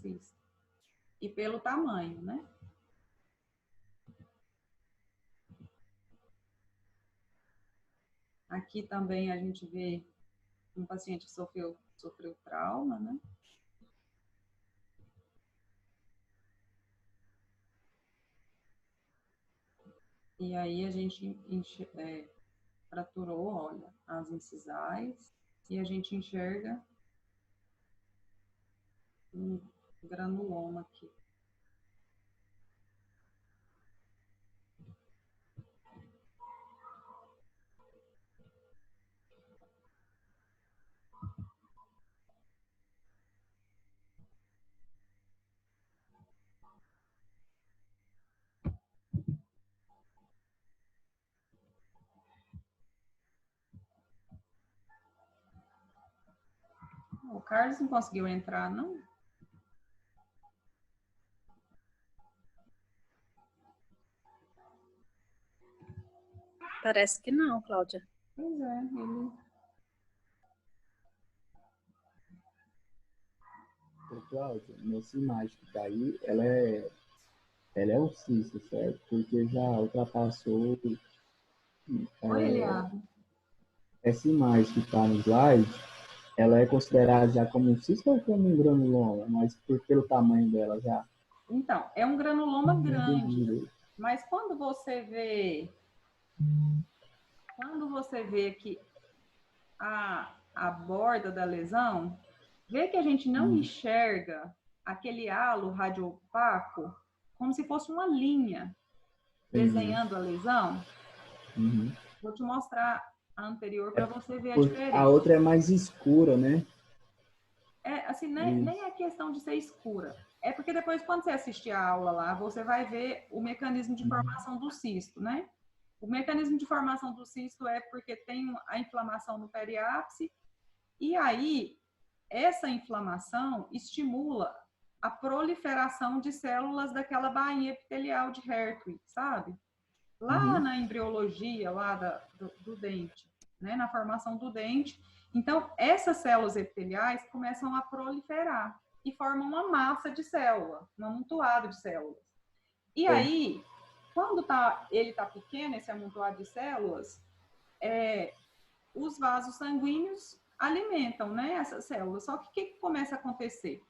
cisto. E pelo tamanho, né? Aqui também a gente vê um paciente que sofreu trauma, né? E aí a gente fraturou, olha, as incisais e a gente enxerga um granuloma aqui. O Carlos não conseguiu entrar, não? Parece que não, Cláudia. Pois é, ele... Cláudia, nessa imagem que tá aí, ela é o cisto, certo? Porque já ultrapassou Oi, Eliado. essa imagem que está no slide, ela é considerada já como um cisto ou como um granuloma? Mas pelo tamanho dela já? Então, é um granuloma grande, Entendi. mas quando você vê que a borda da lesão, vê que a gente não enxerga aquele halo radiopaco como se fosse uma linha desenhando a lesão. Uhum. Vou te mostrar a anterior para você ver a Porque diferença. a outra é mais escura, né? É, assim, nem é questão de ser escura. É porque depois, quando você assistir a aula lá, você vai ver o mecanismo de formação do cisto, né? O mecanismo de formação do cisto é porque tem a inflamação no periápice, e aí essa inflamação estimula a proliferação de células daquela bainha epitelial de Hertwig, sabe? Lá na embriologia lá do dente, né? Na formação do dente. Então, essas células epiteliais começam a proliferar e formam uma massa de célula, um amontoado de células. E aí, quando ele está pequeno, esse amontoado de células, os vasos sanguíneos alimentam, né, essas células. Só que o que começa a acontecer?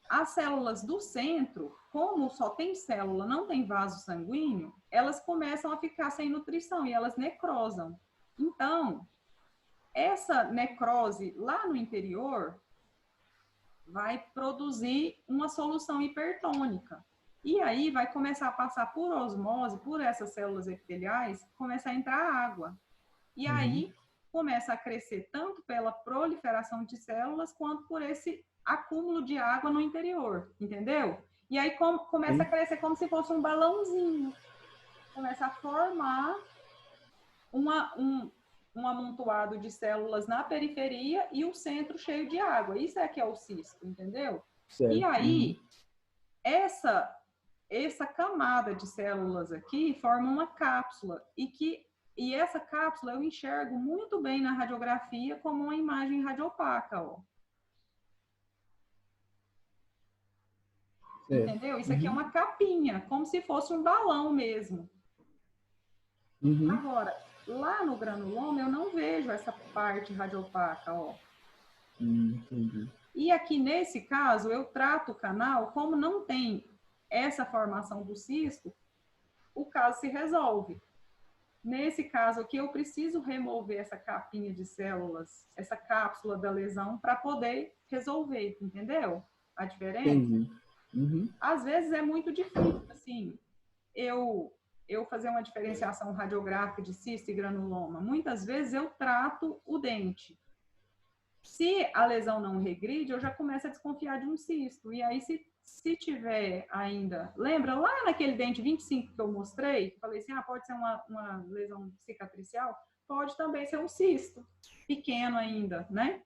As células do centro, como só tem célula, não tem vaso sanguíneo, elas começam a ficar sem nutrição e elas necrosam. Então, essa necrose lá no interior vai produzir uma solução hipertônica. E aí vai começar a passar por osmose, por essas células epiteliais, começa a entrar água. E aí começa a crescer tanto pela proliferação de células, quanto por esse acúmulo de água no interior, entendeu? E aí começa a crescer como se fosse um balãozinho. Começa a formar um amontoado de células na periferia e o centro cheio de água. Isso é que é o cisto, entendeu? Certo. E aí, essa camada de células aqui forma uma cápsula e essa cápsula eu enxergo muito bem na radiografia como uma imagem radiopaca, ó. Entendeu? Isso aqui é uma capinha, como se fosse um balão mesmo. Agora, lá no granuloma eu não vejo essa parte radiopaca, ó. Entendi. E aqui nesse caso eu trato o canal, como não tem essa formação do cisto, o caso se resolve. Nesse caso aqui, eu preciso remover essa capinha de células, essa cápsula da lesão, para poder resolver, entendeu? A diferença? Entendi. Às vezes é muito difícil, assim, eu fazer uma diferenciação radiográfica de cisto e granuloma. Muitas vezes eu trato o dente. Se a lesão não regride, eu já começo a desconfiar de um cisto. E aí, se tiver ainda... Lembra lá naquele dente 25 que eu mostrei? Falei assim, pode ser uma lesão cicatricial? Pode também ser um cisto, pequeno ainda, né?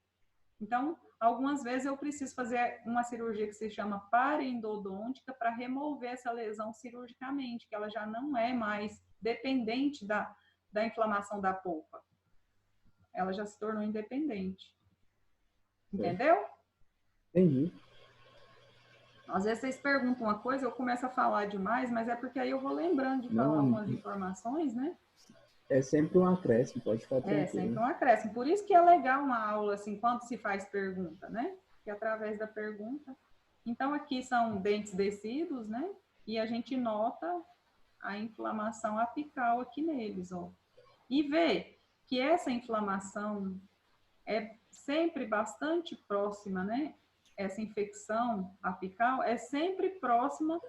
Então, algumas vezes eu preciso fazer uma cirurgia que se chama parendodôntica para remover essa lesão cirurgicamente, que ela já não é mais dependente da inflamação da polpa. Ela já se tornou independente. Entendeu? Entendi. Às vezes vocês perguntam uma coisa, eu começo a falar demais, mas é porque aí eu vou lembrando de falar Não, umas informações, né? é sempre um acréscimo, pode ficar É, sempre tranquilo. um acréscimo. Por isso que é legal uma aula, assim, quando se faz pergunta, né? Que através da pergunta. Então, aqui são dentes descidos, né? E a gente nota a inflamação apical aqui neles, ó. E vê que essa inflamação é sempre bastante próxima, né? Essa infecção apical é sempre próxima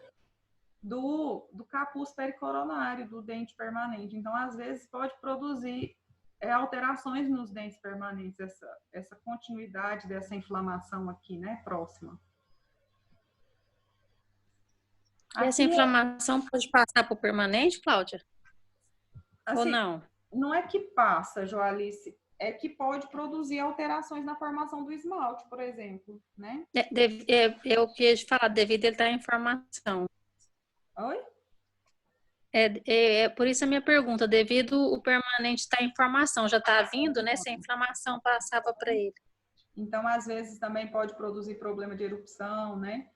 do capuz pericoronário, do dente permanente. Então, às vezes, pode produzir alterações nos dentes permanentes, essa continuidade dessa inflamação aqui, né, próxima. E essa Aqui, inflamação pode passar por permanente, Cláudia? assim, Ou não? não é que passa, Joalice, é que pode produzir alterações na formação do esmalte, por exemplo, né? Eu queria falar, devido a ele estar em inflamação. Oi? Por isso a minha pergunta, devido o permanente estar em formação, já está vindo, né? Se a inflamação passava para ele. Então, às vezes, também pode produzir problema de erupção, né?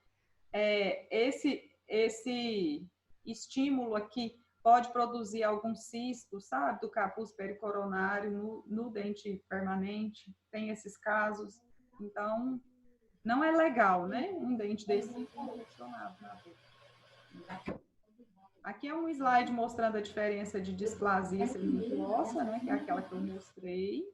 Esse estímulo aqui pode produzir algum cisto, sabe, do capuz pericoronário no dente permanente, tem esses casos. Então, não é legal, né? Um dente desse funcionado na boca. Aqui é um slide mostrando a diferença de displasia segmento-óssea, né? Que é aquela que eu mostrei,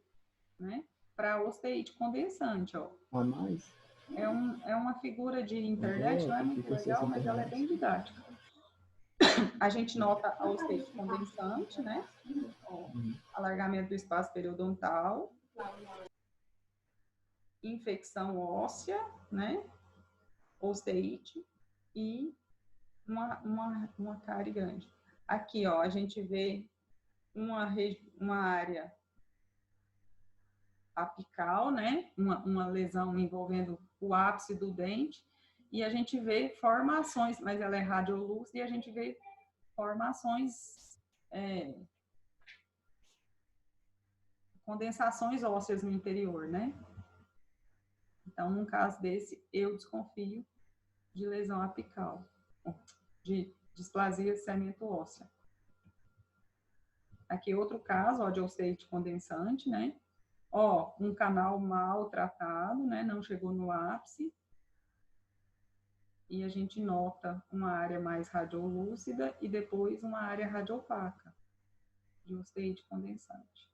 né? Para osteite condensante, ó. A mais? É uma figura de internet, não é muito legal, mas ela é bem didática. A gente nota a osteite condensante, né? O alargamento do espaço periodontal, infecção óssea, né? Osteite e uma cárie grande. Aqui, ó, a gente vê uma área apical, né? Uma lesão envolvendo o ápice do dente, e a gente vê formações, mas ela é radiolúcida, e a gente vê formações, condensações ósseas no interior, né? Então, num caso desse, eu desconfio de lesão apical, de displasia de segmento óssea. Aqui outro caso, ó, de osteite condensante, né? Ó, um canal mal tratado, né? Não chegou no ápice. E a gente nota uma área mais radiolúcida e depois uma área radiopaca de osteite condensante.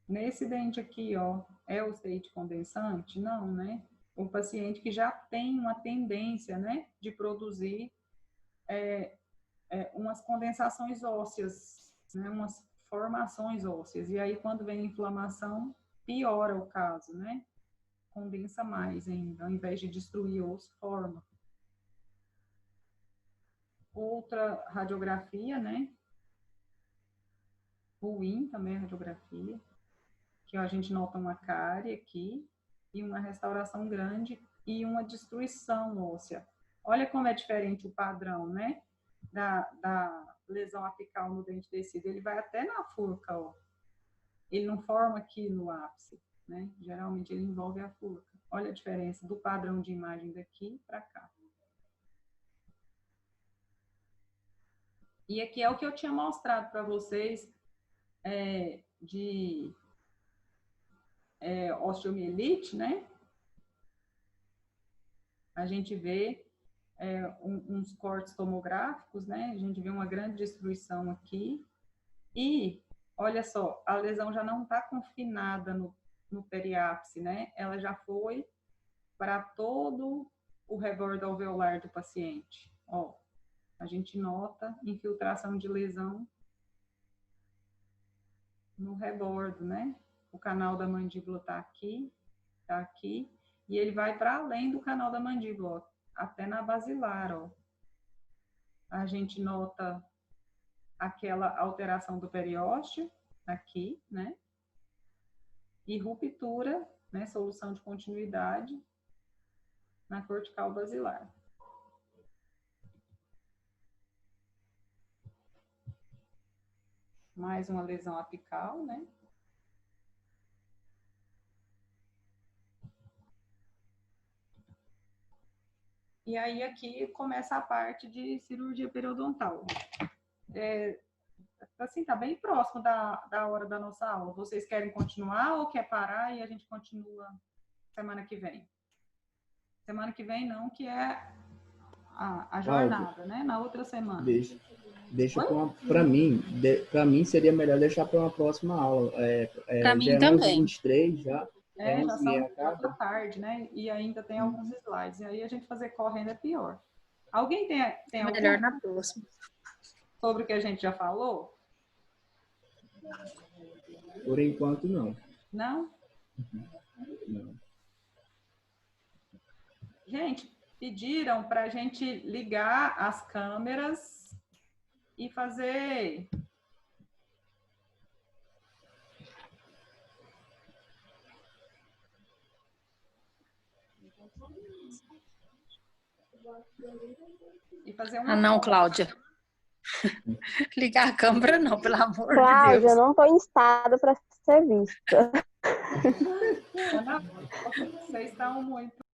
Nesse dente aqui, ó, é osteite condensante? Não, né? O paciente que já tem uma tendência, né, de produzir umas condensações ósseas, né, umas formações ósseas. E aí, quando vem a inflamação, piora o caso, né? Condensa mais ainda, ao invés de destruir osso, forma. Outra radiografia, né? Ruim também a radiografia, que a gente nota uma cárie aqui e uma restauração grande e uma destruição óssea. Olha como é diferente o padrão, né? Da lesão apical no dente descido. Ele vai até na furca, ó. Ele não forma aqui no ápice, né? Geralmente ele envolve a furca. Olha a diferença do padrão de imagem daqui para cá. E aqui é o que eu tinha mostrado para vocês de osteomielite, né? A gente vê uns cortes tomográficos, né? A gente vê uma grande destruição aqui. E, olha só, a lesão já não está confinada no periápice, né? Ela já foi para todo o rebordo alveolar do paciente. Ó, a gente nota infiltração de lesão no rebordo, né? O canal da mandíbula está aqui, e ele vai para além do canal da mandíbula, ó, até na basilar, ó. A gente nota aquela alteração do periósteo aqui, né? E ruptura, né? Solução de continuidade na cortical basilar. Mais uma lesão apical, né? E aí aqui começa a parte de cirurgia periodontal. Assim, tá bem próximo da hora da nossa aula. Vocês querem continuar ou quer parar e a gente continua semana que vem? Semana que vem não, que é a jornada, né? Na outra semana. Deixa para mim seria melhor deixar para uma próxima aula. Para mim já também. 23 já. Já são 4 da tarde, né? E ainda tem alguns slides. E aí a gente fazer correndo é pior. Alguém tem alguma Melhor na próxima. sobre o que a gente já falou? Por enquanto, não. Não? Não. Gente, pediram para a gente ligar as câmeras e fazer... Ah, não, Cláudia. Ligar a câmera não, pelo amor de Deus. Cláudia, eu não estou em estado para ser vista. Vocês estão muito